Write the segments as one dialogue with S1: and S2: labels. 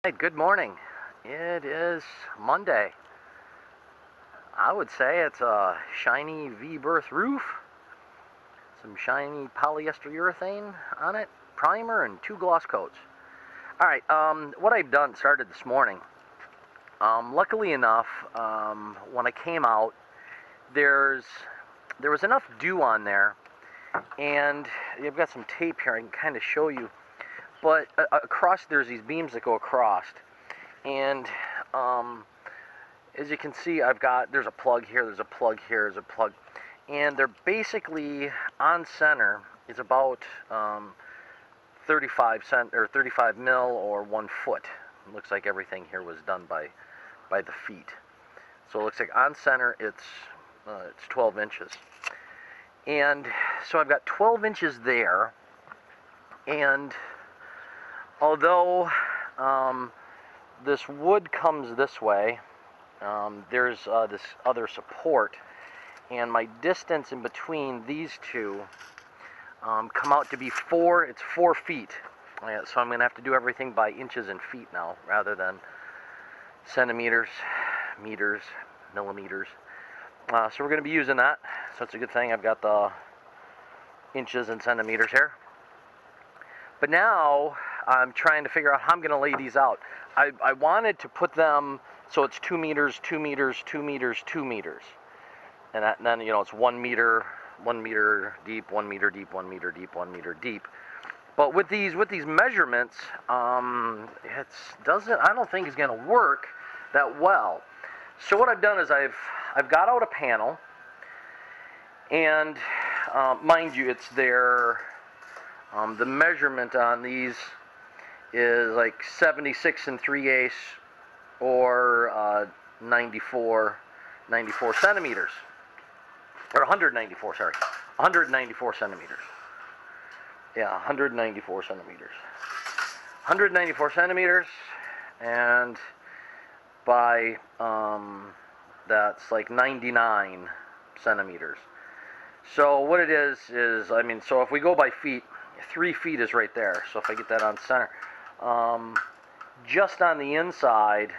S1: Hey, good morning. It is Monday. I would say it's a shiny V-berth roof, some shiny polyester urethane on it, primer, and 2 gloss coats. Alright, what I've done started this morning. Luckily enough, when I came out, there was enough dew on there, and I've got some tape here I can kind of show you. But across, there's these beams that go across, and as you can see, there's a plug here, there's a plug here, there's a plug, and they're basically on center. It's about 35 mil or 1 foot. It looks like everything here was done by the feet. So it looks like on center it's 12 inches, and so I've got 12 inches there, and although this wood comes this way, there's this other support, and my distance in between these two come out to be 4 feet. So I'm going to have to do everything by inches and feet now, rather than centimeters, meters, millimeters. So we're going to be using that, so it's a good thing I've got the inches and centimeters here. But now I'm trying to figure out how I'm going to lay these out. I wanted to put them so it's 2 meters, 2 meters, 2 meters, 2 meters. And then, it's 1 meter, 1 meter deep, 1 meter deep, 1 meter deep, 1 meter deep. But with these measurements, I don't think it's going to work that well. So what I've done is I've got out a panel, and mind you, it's there. The measurement on these is like 76 3/8 or 94 centimeters, or 194, sorry, 194 centimeters. Yeah, 194 centimeters. 194 centimeters, and by that's like 99 centimeters. So what it is, so if we go by feet, 3 feet is right there. So if I get that on center, just on the inside,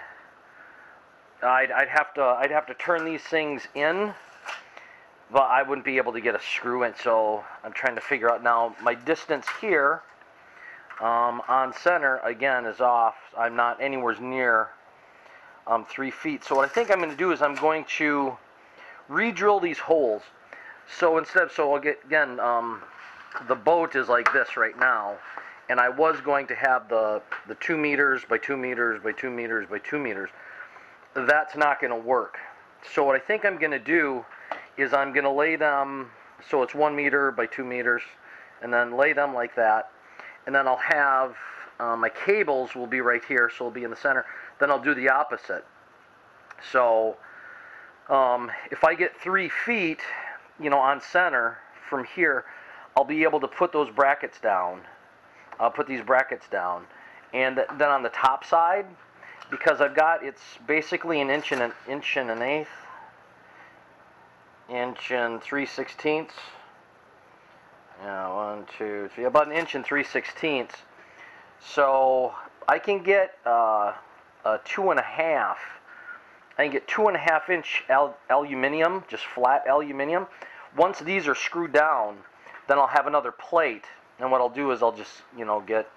S1: I'd have to turn these things in, but I wouldn't be able to get a screw in. So I'm trying to figure out now. My distance here on center again is off. I'm not anywhere near 3 feet. So what I think I'm going to do is I'm going to re-drill these holes. So I'll get, again, the boat is like this right now, and I was going to have the 2 meters by 2 meters by 2 meters by 2 meters. That's not going to work. So what I think I'm going to do is I'm going to lay them so it's 1 meter by 2 meters, and then lay them like that, and then I'll have my cables will be right here, so it'll be in the center. Then I'll do the opposite. So if I get 3 feet, on center from here, I'll be able to put those brackets down. I'll put these brackets down, and then on the top side, because it's basically an inch and an eighth, inch and 3/16. Yeah, 1, 2, 3, about an inch and 3/16. So I can get a 2.5. I can get 2.5 inch aluminum, just flat aluminum. Once these are screwed down, then I'll have another plate, and what I'll do is I'll just, get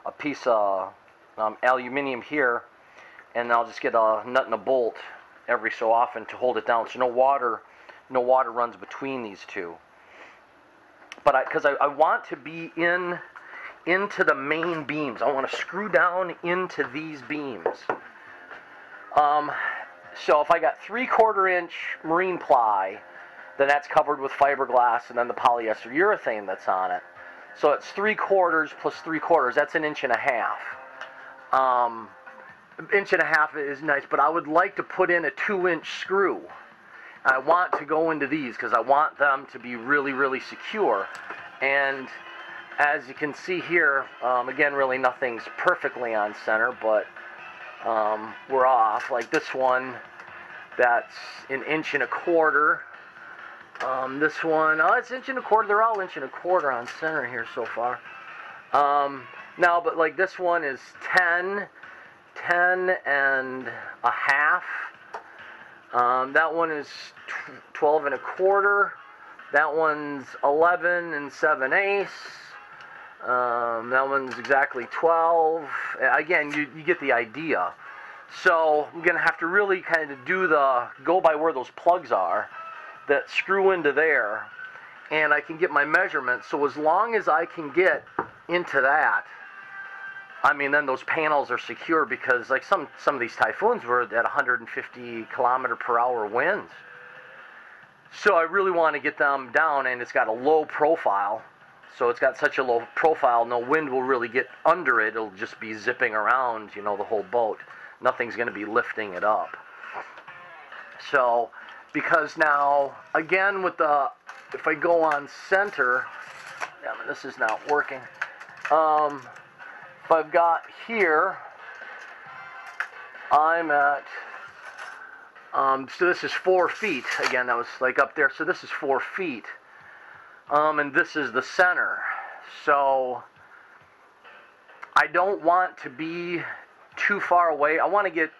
S1: a piece of aluminum here, and I'll just get a nut and a bolt every so often to hold it down, so no water runs between these two. But because I want to be into the main beams, I want to screw down into these beams. So if I got 3/4 inch marine ply, then that's covered with fiberglass and then the polyester urethane that's on it. So it's 3/4 plus 3/4. That's an inch and a half. Inch and a half is nice, but I would like to put in a 2-inch screw. I want to go into these because I want them to be really, really secure. And as you can see here, again, really nothing's perfectly on center, but we're off. Like this one, that's an inch and a quarter. This one, it's inch and a quarter. They're all inch and a quarter on center here so far. Now, but like this one is 10, 10.5. That one is 12.25. That one's 11 7/8. That one's exactly 12. Again, you get the idea. So I'm gonna have to really kind of go by where those plugs are that screw into there, and I can get my measurements. So as long as I can get into that, I mean, then those panels are secure, because like some of these typhoons were at 150 km/h winds. So I really want to get them down, and it's got a low profile. So it's got such a low profile, no wind will really get under it. It'll just be zipping around, you know, the whole boat. Nothing's going to be lifting it up. So, because now, again, with if I go on center, damn it, this is not working. If I've got here, I'm at, so this is 4 feet. Again, that was like up there. So this is 4 feet. And this is the center. So I don't want to be too far away. I want to get,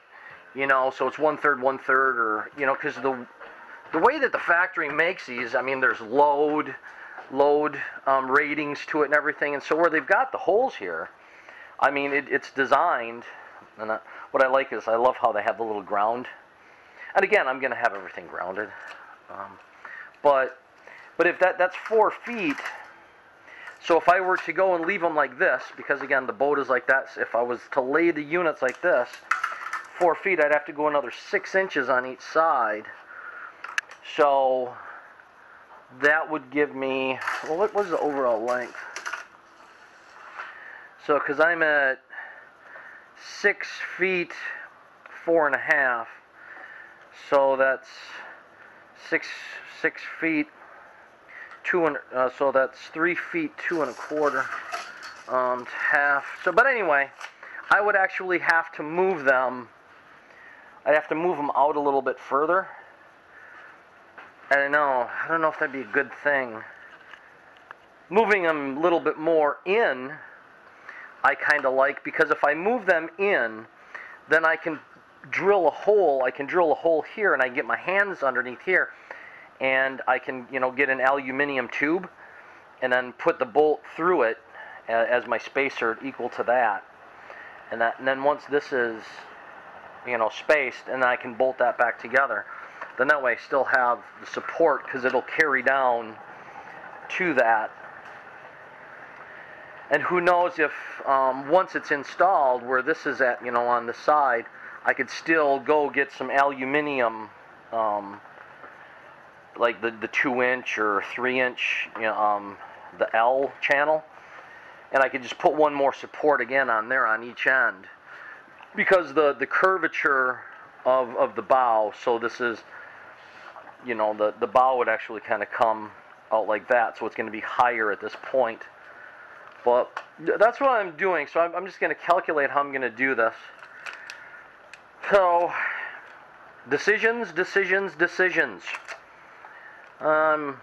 S1: you know, so it's 1/3, 1/3, or, you know, because the way that the factory makes these, I mean, there's load ratings to it and everything. And so where they've got the holes here, I mean, it's designed, and what I like is I love how they have the little ground. And again, I'm going to have everything grounded. But if that's 4 feet, so if I were to go and leave them like this, because again, the boat is like that, so if I was to lay the units like this, 4 feet, I'd have to go another 6 inches on each side. So that would give me, well, what was the overall length? So, because I'm at 6 feet 4.5, so that's six feet 2, so that's 3 feet 2.25, half. So, but anyway, I would actually have to move them. I'd have to move them out a little bit further. I don't know if that'd be a good thing. Moving them a little bit more in, I kind of like, because if I move them in, then I can drill a hole. I can drill a hole here, and I can get my hands underneath here, and I can, you know, get an aluminum tube, and then put the bolt through it as my spacer equal to that. And then once this is, you know, spaced, and I can bolt that back together. Then that way I still have the support, because it'll carry down to that. And who knows if once it's installed, where this is at, you know, on the side, I could still go get some aluminum, like the 2-inch or 3-inch, you know, the L channel, and I could just put one more support again on there on each end, because the curvature of the bow, so this is, you know, the bow would actually kind of come out like that, so it's going to be higher at this point. But that's what I'm doing, so I'm just going to calculate how I'm going to do this. So, decisions. Well,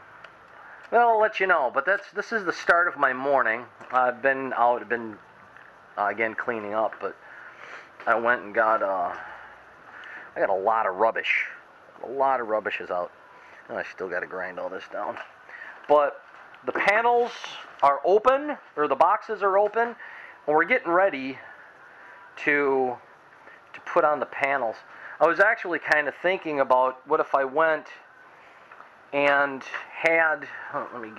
S1: I'll let you know, but this is the start of my morning. I've been out, again, cleaning up, but I went and got, I got a lot of rubbish. A lot of rubbish is out. And I still got to grind all this down. But the panels are open, or the boxes are open, and we're getting ready to put on the panels. I was actually kind of thinking about, what if I went and had, let me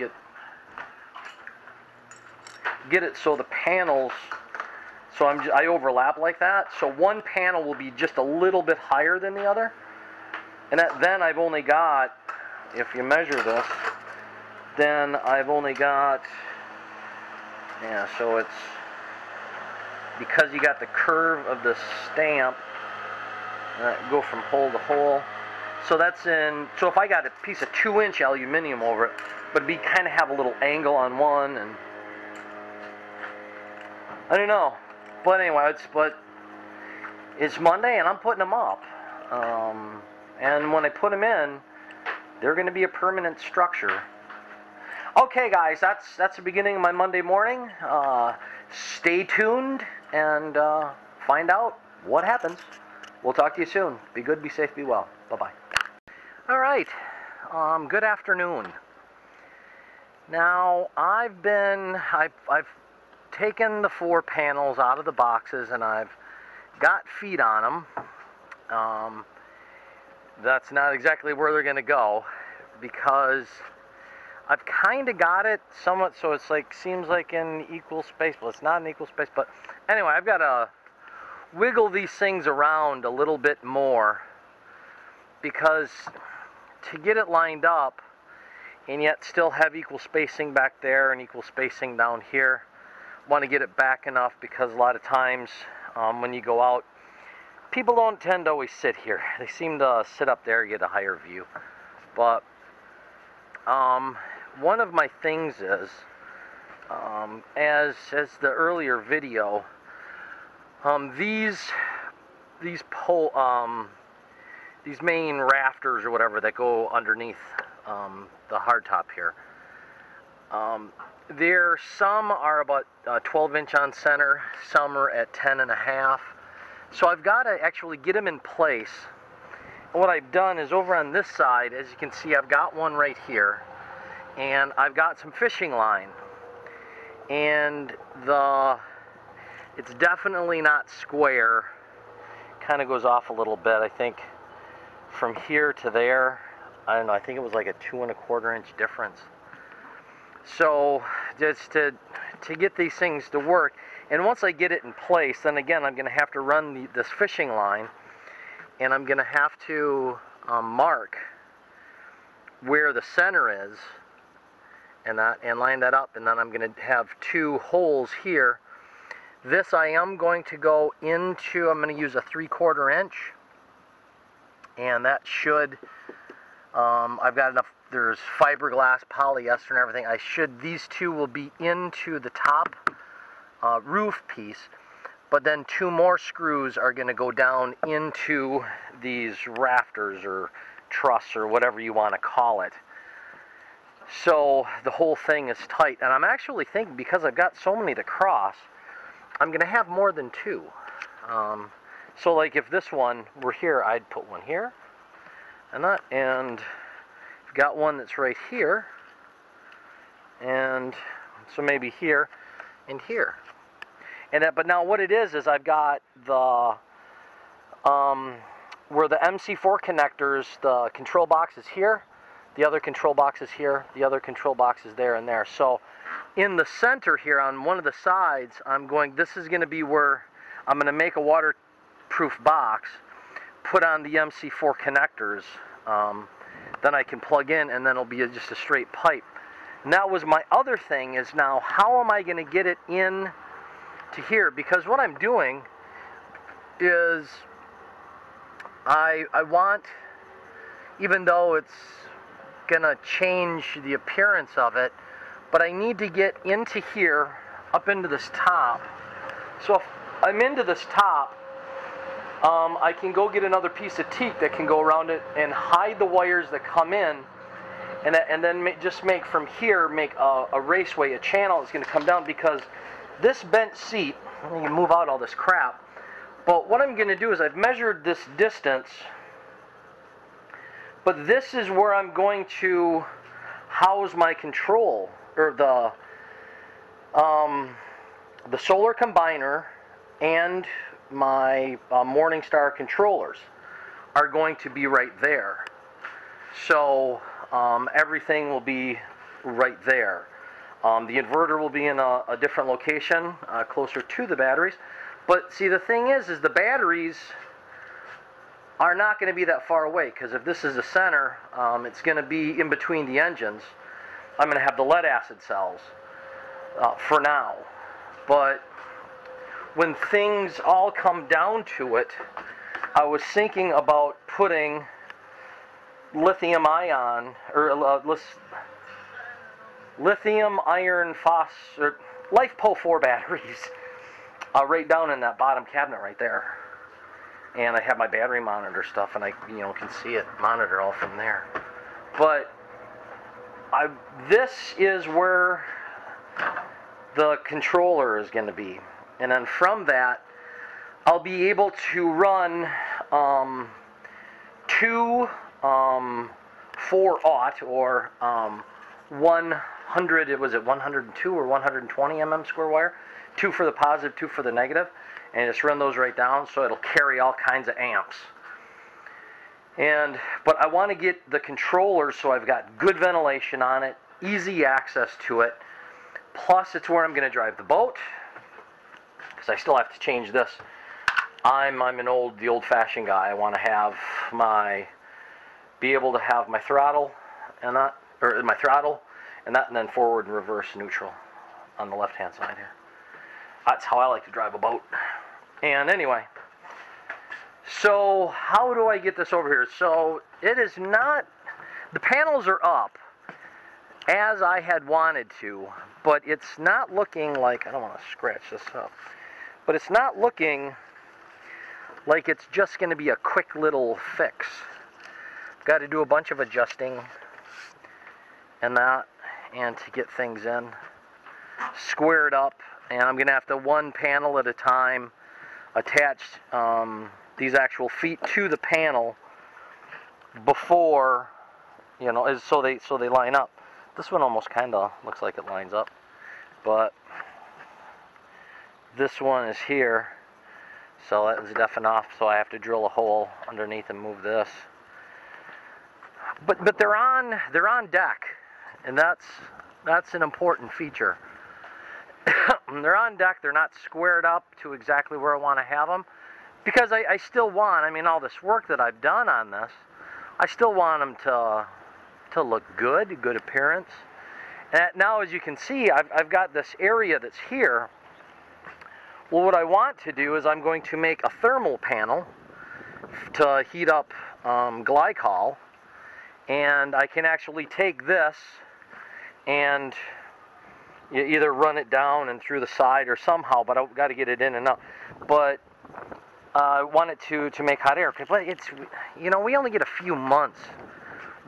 S1: get it so the panels, so I overlap like that, so one panel will be just a little bit higher than the other, and then I've only got, if you measure this, then I've only got, yeah, so it's, because you got the curve of the stamp, go from hole to hole, so that's in, so if I got a piece of 2-inch aluminum over it, but it'd be kind of have a little angle on one, and I don't know, but anyway, it's Monday and I'm putting them up, and when I put them in, they're going to be a permanent structure. Okay, guys, that's the beginning of my Monday morning. Stay tuned and find out what happens. We'll talk to you soon. Be good, be safe, be well. Bye-bye. All right. Good afternoon. Now, I've taken the 4 panels out of the boxes and I've got feet on them. That's not exactly where they're going to go because I've kind of got it somewhat so it's like, seems like in equal space. Well, it's not in equal space, but anyway, I've got to wiggle these things around a little bit more because to get it lined up and yet still have equal spacing back there and equal spacing down here, want to get it back enough because a lot of times when you go out, people don't tend to always sit here. They seem to sit up there and get a higher view. But one of my things is, as the earlier video, these main rafters or whatever that go underneath the hardtop here, some are about 12 inch on center, some are at 10.5. So I've got to actually get them in place. And what I've done is over on this side, as you can see, I've got one right here, and I've got some fishing line, and it's definitely not square. Kind of goes off a little bit. I think from here to there, I don't know, I think it was like a 2¼ inch difference. So just to get these things to work, and once I get it in place, then again I'm going to have to run this fishing line, and I'm going to have to mark where the center is, and line that up, and then I'm going to have 2 holes here. This I am going to go into, I'm going to use a 3/4 inch, and that should, I've got enough, there's fiberglass, polyester, and everything. These 2 will be into the top roof piece, but then 2 more screws are going to go down into these rafters or truss or whatever you want to call it. So the whole thing is tight, and I'm actually thinking, because I've got so many to cross, I'm going to have more than 2. So like if this one were here, I'd put one here, and I've got one that's right here, and so maybe here and here. But now what it is I've got the where the MC4 connectors, the control box is here, the other control box is here, the other control box is there and there. So in the center here on one of the sides, this is going to be where I'm going to make a waterproof box, put on the MC4 connectors, then I can plug in, and then it'll be just a straight pipe. And that was my other thing, is now how am I going to get it in to here? Because what I'm doing is I want, even though it's gonna change the appearance of it, but I need to get into here, up into this top. So if I'm into this top, I can go get another piece of teak that can go around it and hide the wires that come in, and then just make from here, make a raceway, a channel that's going to come down, because this bent seat, let me move out all this crap, but what I'm going to do is I've measured this distance, but this is where I'm going to house my control, or the solar combiner and my Morningstar controllers are going to be right there. So everything will be right there. The inverter will be in a different location, closer to the batteries. But see, the thing is the batteries are not going to be that far away, because if this is the center, it's going to be in between the engines. I'm going to have the lead acid cells for now. But when things all come down to it, I was thinking about putting lithium ion, or lithium iron phosphate, LiFePO 4 batteries right down in that bottom cabinet right there. And I have my battery monitor stuff, and I can see it, monitor all from there. But this is where the controller is going to be. And then from that, I'll be able to run two 4-aught or 100, was it 102 or 120 square wire? 2 for the positive, 2 for the negative, and just run those right down so it'll carry all kinds of amps. But I want to get the controller so I've got good ventilation on it, easy access to it, plus it's where I'm going to drive the boat, because I still have to change this. I'm the old-fashioned guy. I want to be able to have my throttle and that, or my throttle and that, and then forward and reverse neutral on the left-hand side here. That's how I like to drive a boat. And anyway, so how do I get this over here? So it is not, the panels are up as I had wanted to, but it's not looking like, I don't want to scratch this up, but it's not looking like it's just going to be a quick little fix. Got to do a bunch of adjusting and that, and to get things in squared up, and I'm going to have to one panel at a time attach these actual feet to the panel before, you know, so they line up. This one almost kind of looks like it lines up, but this one is here, so that was deafened off, so I have to drill a hole underneath and move this. But they're on deck, and that's an important feature. They're on deck. They're not squared up to exactly where I want to have them, because I still want, I mean, all this work that I've done on this, I still want them to look good appearance. And now, as you can see, I've got this area that's here. Well, what I want to do is I'm going to make a thermal panel to heat up glycol, and I can actually take this and you either run it down and through the side or somehow, but I've got to get it in and out. But I want it to make hot air. But it's, you know, we only get a few months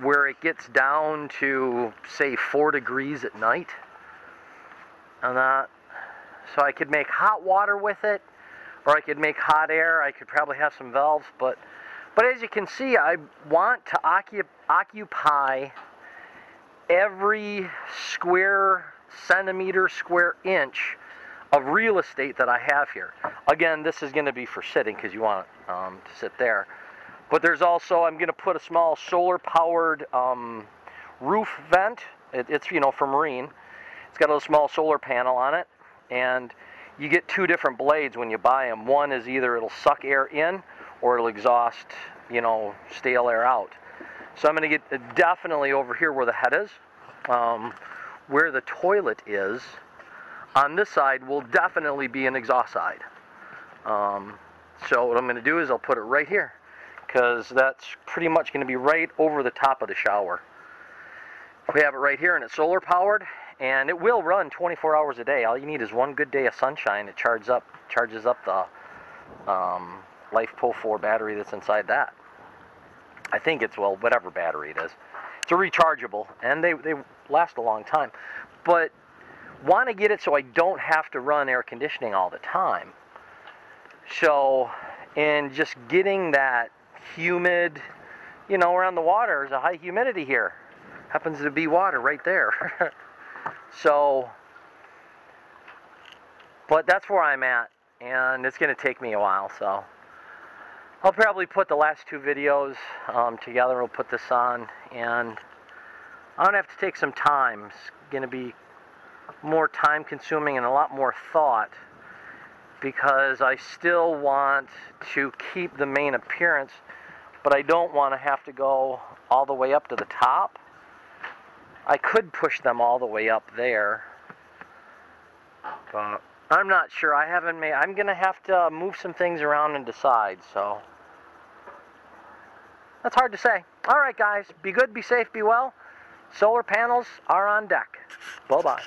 S1: where it gets down to, say, 4 degrees at night. And that, so I could make hot water with it, or I could make hot air. I could probably have some valves, but as you can see, I want to occupy every square centimeter, square inch of real estate that I have here. Again, this is going to be for sitting, because you want to sit there. But there's also, I'm going to put a small solar-powered roof vent. It's, you know, for marine. It's got a small solar panel on it, and you get 2 different blades when you buy them. One is either it'll suck air in, or it'll exhaust, you know, stale air out. So I'm going to get definitely over here where the head is, where the toilet is. On this side will definitely be an exhaust side. So what I'm going to do is I'll put it right here, because that's pretty much going to be right over the top of the shower. We have it right here, and it's solar powered, and it will run 24 hours a day. All you need is one good day of sunshine. It charges up the LifePo 4 battery that's inside that. I think it's, well, whatever battery it is. It's a rechargeable, and they last a long time. But want to get it so I don't have to run air conditioning all the time. So, and just getting that humid, you know, around the water, there's a high humidity here. Happens to be water right there. So, but that's where I'm at, and it's going to take me a while, so I'll probably put the last 2 videos together. We'll put this on, and I'm going to have to take some time. It's going to be more time consuming and a lot more thought, because I still want to keep the main appearance, but I don't want to have to go all the way up to the top. I could push them all the way up there, but I'm not sure. I haven't made, I'm going to have to move some things around and decide, so that's hard to say. All right, guys, be good, be safe, be well. Solar panels are on deck. Bye-bye.